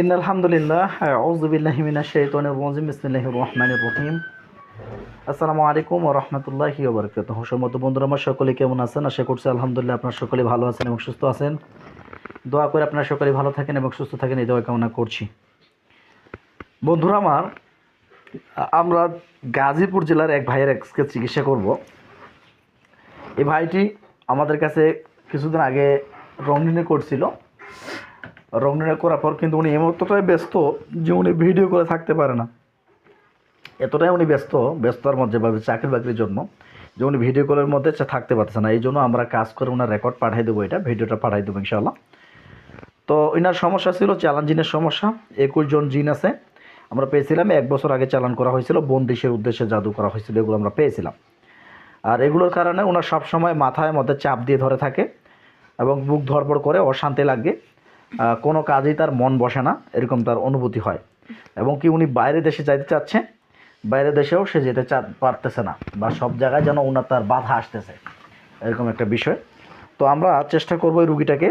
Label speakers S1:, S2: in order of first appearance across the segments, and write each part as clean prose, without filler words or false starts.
S1: ইন্নালহামদুলিল্লাহ আউযু বিল্লাহি মিনাশ শাইতানির রাজিম বিসমিল্লাহির রহমানির রহিম। আসসালামু আলাইকুম ওয়া রাহমাতুল্লাহি ওয়া বারাকাতুহু। সম্মানিত বন্ধুরা, আমার সকলে কেমন আছেন? আশা করছি আলহামদুলিল্লাহ আপনারা সকলে ভালো আছেন এবং সুস্থ আছেন। দোয়া করে আপনারা সকলে ভালো থাকেন এবং সুস্থ থাকেন, এই দোয়া কামনা করছি। বন্ধুরা আমার, আমরা গাজীপুর জেলার এক ভাইয়ের এক্সকে চিকিৎসা করব। এই ভাইটি আমাদের কাছে কিছুদিন আগে রং নির্ণয় করছিল। রং নির্ণয় করার পর কিন্তু উনি এতটাই ব্যস্ত যে উনি ভিডিও করে থাকতে পারে না। এতটাই উনি ব্যস্ততার মধ্যে বা চাকরি বাকরির জন্য যে উনি ভিডিও কলের মধ্যে থাকতে পারতেছে না। এই জন্য আমরা কাজ করে ওনার রেকর্ড পাঠিয়ে দেবো, এটা ভিডিওটা পাঠিয়ে দেবো ইনশাআল্লাহ। তো ওনার সমস্যা ছিল চালান জিনের সমস্যা। 21 জন জিন আছে আমরা পেয়েছিলাম। 1 বছর আগে চালান করা হয়েছিল, বন্দিশের উদ্দেশ্যে জাদু করা হয়েছিল, এগুলো আমরা পেয়েছিলাম। আর এগুলোর কারণে ওনার সবসময় মাথায় মধ্যে চাপ দিয়ে ধরে থাকে এবং বুক ধড়ফড় করে, অশান্তি লাগে, কোনো কাজেই তার মন বসে না, এরকম তার অনুভূতি হয়। এবং কি উনি বাইরে দেশে যাইতে চাচ্ছে, বাইরে দেশেও সে যেতে পারতেছে না, বা সব জায়গায় যেন ওনার তার বাধা আসতেছে, এরকম একটা বিষয়। তো আমরা চেষ্টা করবো এই রুগীটাকে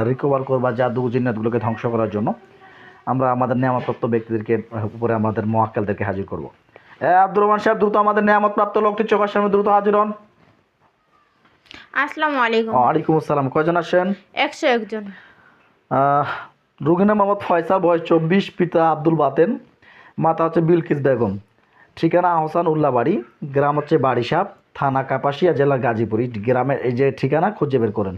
S1: রিকভার করবা, জাদু জিন্নাতগুলোকে ধ্বংস করার জন্য আমরা আমাদের নেয়ামতপ্রাপ্ত ব্যক্তিদেরকে উপরে আমাদের মোয়াক্কেলদেরকে হাজির করবো। আব্দুর রহমান সাহেব, দ্রুত আমাদের নেয়ামতপ্রাপ্ত লোকটি চোখের সামনে দ্রুত হাজির হন।
S2: আসসালামু আলাইকুম।
S1: ওয়ালাইকুম আসসালাম। কয়জন আসেন?
S2: 101 জন।
S1: রুগীর নাম মোহাম্মদ ফয়সাল, বয়স 24, পিতা আব্দুল বাতেন, মাতা হচ্ছে বিলকিস বেগম, ঠিকানা আহসান উল্লাহ বাড়ি, গ্রাম হচ্ছে বাড়িসাপ, থানা কাপাসিয়া, জেলা গাজীপুর। এই গ্রামের এই যে ঠিকানা খুঁজে বের করেন।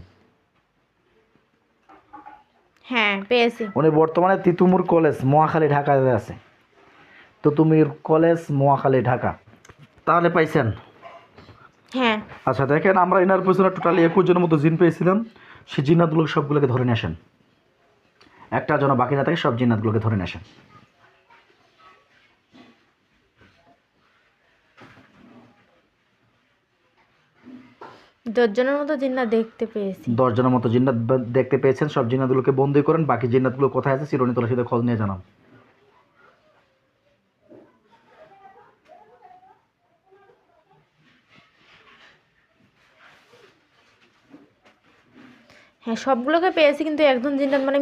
S2: হ্যাঁ, পেয়েছি।
S1: উনি বর্তমানে তিতুমুর কলেজ, মহাখালী, ঢাকায় আছে। তিতুমির কলেজ, মহাখালী, ঢাকা। তাহলে পাইছেন?
S2: হ্যাঁ।
S1: আচ্ছা দেখেন, আমরা এনার পিছনে টোটালি 21 জনের মতো জিন পেয়েছিলাম। সেই জিন্নাতগুলো সবগুলোকে ধরে নিয়ে আসেন, একটা যেন বাকি না থাকে, সব জিন্নাতগুলোকে ধরে নিয়ে আসেন।
S2: 10 জনের মতো জিন্নাত দেখতে পেয়েছি।
S1: 10 জনের মতো জিন্নাত দেখতে পেয়েছেন। সব জিন্নাতগুলোকে বন্দি করেন। বাকি জিন্নাতগুলো কোথায় আছে চিরুনি তলাশিতে খোঁজ নিয়ে জানান।
S2: হ্যাঁ, সবগুলোকে পেয়েছি, কিন্তু একজন জিন্নাত মানে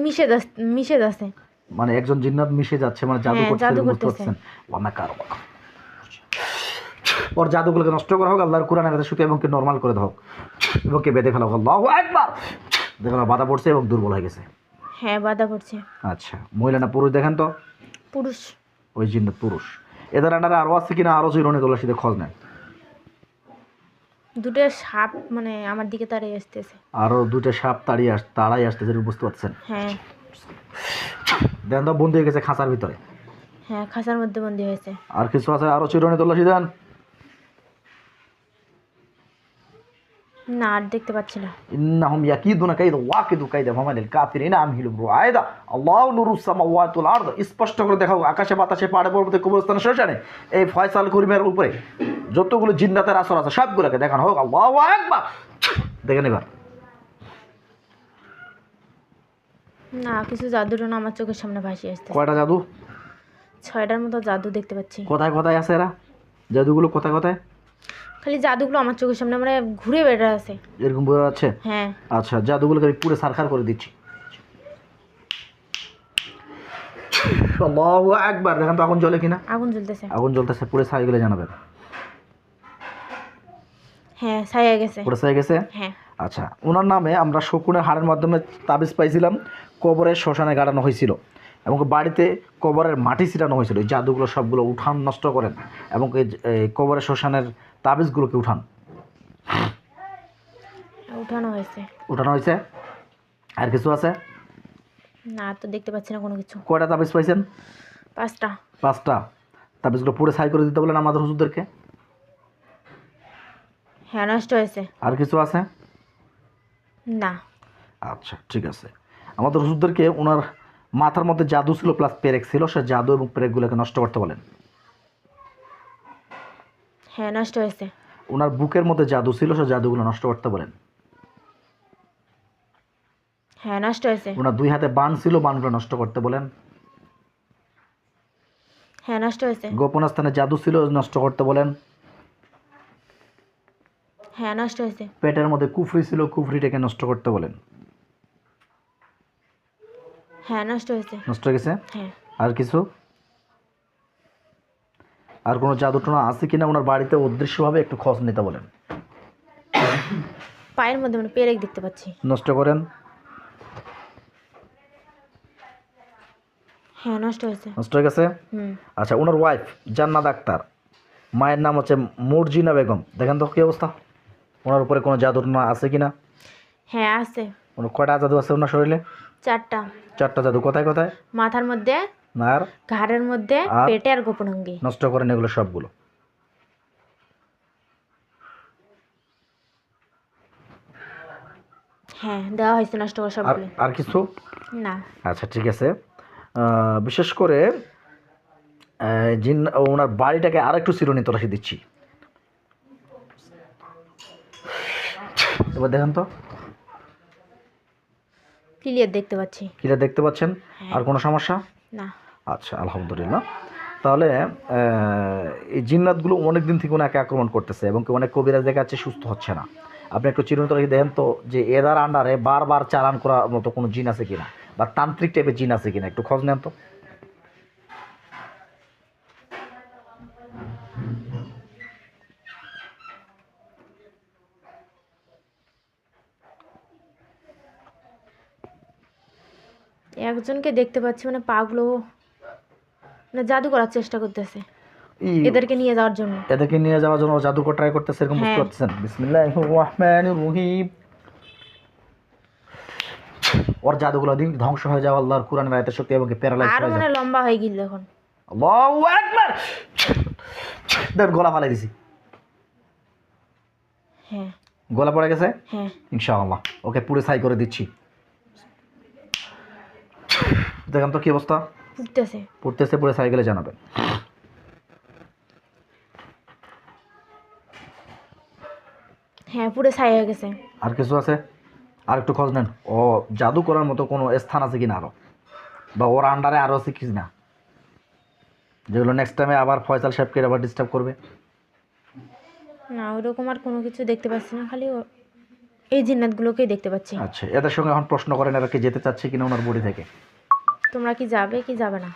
S2: মিশে যাচ্ছে।
S1: মানে একজন জিন্নাত মিশে যাচ্ছে, মানে জাদু
S2: হ্যাঁ,
S1: করছে,
S2: জাদু
S1: এরকম বুঝতে
S2: করতেছে।
S1: পারছেন? ওর জাদুগুলোকে নষ্ট করা হোক, আল্লাহর কোরআনের কাছে শুতে এবং নর্মাল করে দেওয়া হোক, এবং কে বেঁধে ফেলা হোক। আল্লাহু আকবার। দেখেন বাধা পড়ছে এবং দুর্বল হয়ে গেছে।
S2: হ্যাঁ, বাধা পড়ছে।
S1: আচ্ছা, মহিলা না পুরুষ দেখেন তো?
S2: পুরুষ।
S1: ওই জিন্নাত পুরুষ। এদের আন্ডারে আরও আছে কিনা, আরও চিরুনি তলাশিতে খোঁজ নেন।
S2: দুটো সাপ মানে আমার দিকে তাড়িয়ে আসতেছে।
S1: আরও 2টা সাপ তাড়াই আসতেছে, বুঝতে পারছেন?
S2: হ্যাঁ।
S1: দেন তো, বন্দি হয়ে গেছে খাঁচার ভিতরে।
S2: হ্যাঁ, খাঁচার মধ্যে বন্দী হয়েছে।
S1: আর কিছু আছে? আরও চিরুনি তল্লাশি দেন।
S2: না, আর দেখতে পাচ্ছি না।
S1: ইন্নাহুম ইয়াকিদুনা কাইদা ওয়াকিদু কাইদা ফামালিল কাফিরিনা আমহিলুম রুআইদা আল্লাহু নুরুস সামাওয়াতি ওয়াল আরদ। স্পষ্ট করে দেখাও, আকাশে বাতাসে, পাহাড়ে পর্বতে, কবরস্থানে, শ্মশানে, এই ফয়সাল করিমের উপরে যতগুলো জিন্নাতের আসর আছে সবগুলোকে দেখানো হোক। আল্লাহু আকবার। দেখেন এবার।
S2: না, কিছু জাদুর না আমার চোখের সামনে ভাসিয়ে আসছে।
S1: কয়টা জাদু?
S2: 6টার মতো জাদু দেখতে পাচ্ছি।
S1: কোথায় কোথায় আছে এরা জাদুগুলো? কোথায় কোথায়?
S2: খালি জাদুগুলো আমার চোখের সামনে মানে ঘুরে বেড়ে আছে।
S1: এরকম বোঝা যাচ্ছে?
S2: হ্যাঁ।
S1: আচ্ছা, জাদুগুলোকে আমি পুরো সারখার করে দিচ্ছি। আল্লাহু আকবার। দেখেন তো আগুন জ্বলে কিনা?
S2: আগুন জ্বলতেছে।
S1: আগুন জ্বলতেছে। পুরো ছাই গেলে জানাবেন।
S2: হ্যাঁ, ছায়া গেছে।
S1: পুরো ছাই গেছে?
S2: হ্যাঁ।
S1: আচ্ছা, ওনার নামে আমরা শকুনের হাড়ের মাধ্যমে তাবিজ পাইছিলাম, কবরের শ্মশানে গাড়ানো হয়েছিল, এবং বাড়িতে কবরের মাটি ছিটানো হয়েছিল। এই জাদুগুলো সবগুলো উঠান, নষ্ট করেন, এবং এই কবরের শ্মশানের তাবিজগুলোকে উঠান।
S2: উঠানো হয়েছে।
S1: উঠানো হয়েছে। আর কিছু আছে?
S2: না, তো দেখতে পাচ্ছি না কোনো কিছু।
S1: কয়টা তাবিজ পাইছেন?
S2: 5টা।
S1: 5টা। তাবিজগুলো পুরো ছাই করে দিতে বলেন আমাদের হুজুরদেরকে।
S2: হ্যাঁ, নষ্ট হয়েছে।
S1: আর কিছু আছে?
S2: না।
S1: আচ্ছা ঠিক আছে। আমাদের হুজুরদেরকে ওনার মাথার মধ্যে জাদু ছিল প্লাস পেরেক ছিল, সে জাদু এবং পেরেকগুলোকে নষ্ট করতে বলেন।
S2: হ্যাঁ, নষ্ট হয়েছে।
S1: ওনার বুকের মধ্যে জাদু ছিল, সে জাদুগুলো নষ্ট করতে বলেন।
S2: হ্যাঁ, নষ্ট হয়েছে।
S1: ওনার 2 হাতে বান ছিল, বানগুলো নষ্ট করতে বলেন।
S2: হ্যাঁ, নষ্ট হয়েছে।
S1: গোপন স্থানে জাদু ছিল, নষ্ট করতে বলেন।
S2: হ্যাঁ, নষ্ট হয়েছে।
S1: পেটের মধ্যে কুফরি ছিল, কুফরিটাকে নষ্ট করতে বলেন।
S2: হ্যাঁ নষ্ট হয়েছে।
S1: নষ্ট হয়ে গেছে?
S2: হ্যাঁ।
S1: আর কিছু? আর কোনো জাদুটোনা আছে কিনা ওনার বাড়িতে অদৃশ্যভাবে একটু খোঁজ নিতে বলেন।
S2: পায়ের মধ্যে মানে পেরেক দেখতে পাচ্ছি।
S1: নষ্ট করেন।
S2: হ্যাঁ নষ্ট হয়েছে।
S1: নষ্ট হয়ে গেছে? আচ্ছা, ওনার ওয়াইফ জান্নাত আক্তার, মায়ের নাম হচ্ছে মর্জিনা বেগম, দেখেন তো কী অবস্থা, ওনার উপরে কোনো জাদুটোনা আছে কিনা?
S2: হ্যাঁ আছে।
S1: ওনার কয়টা জাদু আছে ওনার শরীরে?
S2: 4টা।
S1: 4টা জাদু। কোথায় কোথায়?
S2: মাথার মধ্যে,
S1: আর
S2: ঘাড়ের মধ্যে,
S1: আর?
S2: পেটে আর গোপন অঙ্গে।
S1: নষ্ট করেন এগুলো সবগুলো।
S2: হ্যাঁ দেওয়া হয়েছে নষ্ট করে সবগুলো।
S1: আর কিছু
S2: না।
S1: আচ্ছা ঠিক আছে। বিশেষ করে জিন ওনার বাড়িটাকে আর একটু চিরুনি তলাশি দিচ্ছি। এবার দেখেন তো
S2: ক্লিয়ার দেখতে পাচ্ছি।
S1: কিরা দেখতে পাচ্ছেন? আর কোনো সমস্যা?
S2: না।
S1: আচ্ছা আলহামদুলিল্লাহ। তাহলে এই জিন্নাতগুলো অনেক দিন থেকে ওনাকে আক্রমণ করতেছে এবং অনেক কবিরাজ দেখাচ্ছে সুস্থ হচ্ছে না। আপনি একটু চিরুনি তলাশি দেখেন তো যে এদার আন্ডারে বারবার চালান করার মতো কোনো জিন আছে কিনা বা তান্ত্রিক টাইপের জিন আছে কিনা, একটু খোঁজ নেন তো।
S2: একজনকে দেখতে পাচ্ছি মানে পাগুলো মানে জাদু করার চেষ্টা করতেছে এদেরকে নিয়ে যাওয়ার জন্য।
S1: এদেরকে নিয়ে যাওয়ার জন্য জাদুকর ট্রাই করতেছে, এরকম বুঝতে পারছেন? বিসমিল্লাহির রহমানির রহিম। ওর জাদুগুলো দিন ধ্বংস হয়ে যাওয়া আল্লাহর কোরআনের আয়াতের শক্তি এবং প্যারালাইজ
S2: আর
S1: হয়ে
S2: মানে
S1: যাবে।
S2: লম্বা হয়ে গেল এখন।
S1: আল্লাহু আকবার। দেন গলা ফালাই দিছি।
S2: হ্যাঁ
S1: গলা পড়ে গেছে?
S2: হ্যাঁ
S1: ইনশাআল্লাহ ওকে পুরো ছাই করে দিচ্ছি। দেখেন তো কি অবস্থা,
S2: ফুটতেছে।
S1: পড়তেছে, পুরো ছাই গেলে জানাবেন।
S2: হ্যাঁ পুরো ছাই হয়ে গেছে।
S1: আর কিছু আছে? আর একটু খোঁজ নেন ও জাদু করার মতো কোনো স্থান আছে কিনা আরো, বা ওর আন্ডারে আরও আছে কি না, যেগুলো নেক্সট টাইমে আবার ফয়সাল সাহেবকে আবার ডিস্টার্ব করবে।
S2: না ওরকম আর কোনো কিছু দেখতে পাচ্ছি না, খালি এই জিন্নাতগুলোকেই দেখতে পাচ্ছি।
S1: আচ্ছা, এদের সঙ্গে এখন প্রশ্ন করেন এরা কি যেতে চাচ্ছে কিনা ওনার বডি থেকে।
S2: তোমরা কি যাবে কি যাবে না?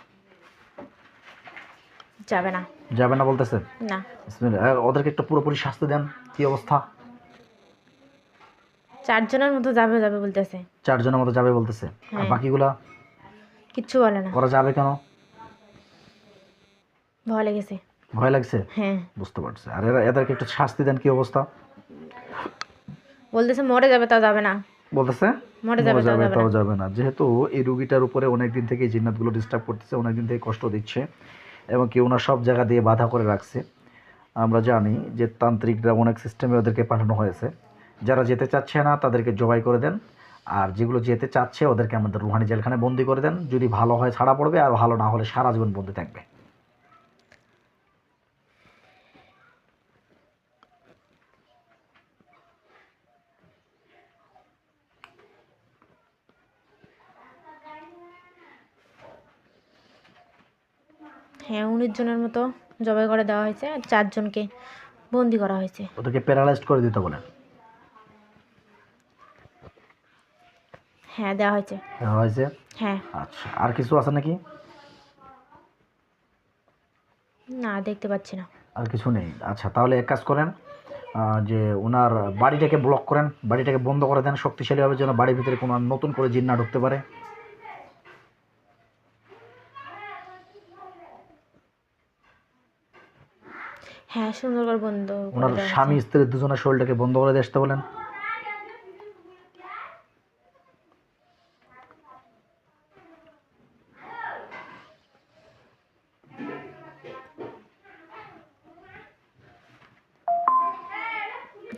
S2: যাবে না।
S1: যাবে না বলতেছেন?
S2: না।
S1: বিসমিল্লাহ। ওদেরকে একটু পুরোপুরি শাস্তি দেন। কি অবস্থা?
S2: 4 জনের মতো যাবে যাবে বলতেছে।
S1: 4 জনের মতো যাবে বলতেছে। আর
S2: হ্যাঁ।
S1: বাকিগুলা
S2: কিচ্ছু বলে না।
S1: ওরা যাবে কেন?
S2: ভয় লেগেছে।
S1: ভয় লাগছে?
S2: হ্যাঁ
S1: বুঝতে পারছি। আর এদেরকে একটু শাস্তি দেন। কি অবস্থা?
S2: বলতেছে মরে যাবে তাও যাবে না।
S1: বলতেছে
S2: মরে যাবে তাও যাবে
S1: তাও
S2: না।
S1: যাবে না। যেহেতু এই রুগীটার উপরে অনেক দিন থেকে জিন্নাতগুলো ডিস্টার্ব করতেছে, অনেক দিন থেকে কষ্ট দিচ্ছে এবং কেউ ওনার সব জায়গা দিয়ে বাধা করে রাখছে। আমরা জানি যে তান্ত্রিকরা অনেক সিস্টেমে ওদেরকে পাঠানো হয়েছে। যারা যেতে চাচ্ছে না তাদেরকে জবাই করে দেন, আর যেগুলো যেতে চাচ্ছে ওদেরকে আমাদের রুহানি জেলখানায় বন্দি করে দেন। যদি ভালো হয় ছাড়া পড়বে, আর ভালো না হলে সারা জীবন বন্দি থাকবে।
S2: হ্যাঁ 19 জনের মতো জবাই করে দেওয়া হয়েছে আর 4 জনকে বন্দি করা হয়েছে।
S1: ওদেরকে প্যারালাইজড করে দিতে বলেন।
S2: হ্যাঁ দেওয়া হয়েছে।
S1: হয়েছে?
S2: হ্যাঁ।
S1: আচ্ছা, আর কিছু আছে নাকি?
S2: না দেখতে পাচ্ছি না।
S1: আর কিছু নেই। আচ্ছা, তাহলে এক কাজ করেন, যে ওনার বাড়িটাকে ব্লক করেন, বাড়িটাকে বন্ধ করে দেন শক্তিশালীভাবে, যেন বাড়ির ভিতরে কোনো আর নতুন করে জিন না ঢুকতে পারে।
S2: হ্যাঁ সুন্দর করে বন্ধ করে
S1: ওনার
S2: দেওয়া হয়েছে।
S1: স্বামী স্ত্রী দুজনের শরীরটাকে বন্ধ করে দিয়ে আসতে বলেন।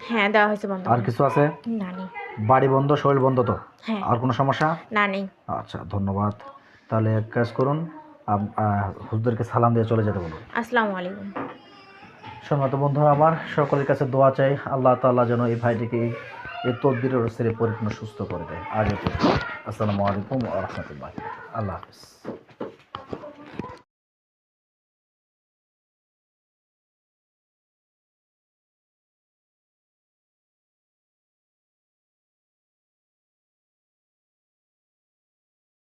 S2: হ্যাঁ দেওয়া হয়েছে বন্ধ।
S1: আর কিছু আছে?
S2: না নেই।
S1: বাড়ি বন্ধ, শরীর বন্ধ তো?
S2: হ্যাঁ।
S1: আর কোনো সমস্যা?
S2: না নেই।
S1: আচ্ছা ধন্যবাদ। তাহলে এক কাজ করুন, হুজুরদেরকে সালাম দিয়ে চলে যেতে বলুন।
S2: আসসালামু আলাইকুম।
S1: সম্মানিত বন্ধুরা আমার, সকলের কাছে দোয়া চাই আল্লাহ তাআলা যেন এই ভাইটিকে এই তদবিরের সেরে পরিপূর্ণ সুস্থ করে দেয়। আজ আসসালামু আলাইকুম ওয়া রাহমাতুল্লাহ। আল্লাহ হাফেজ।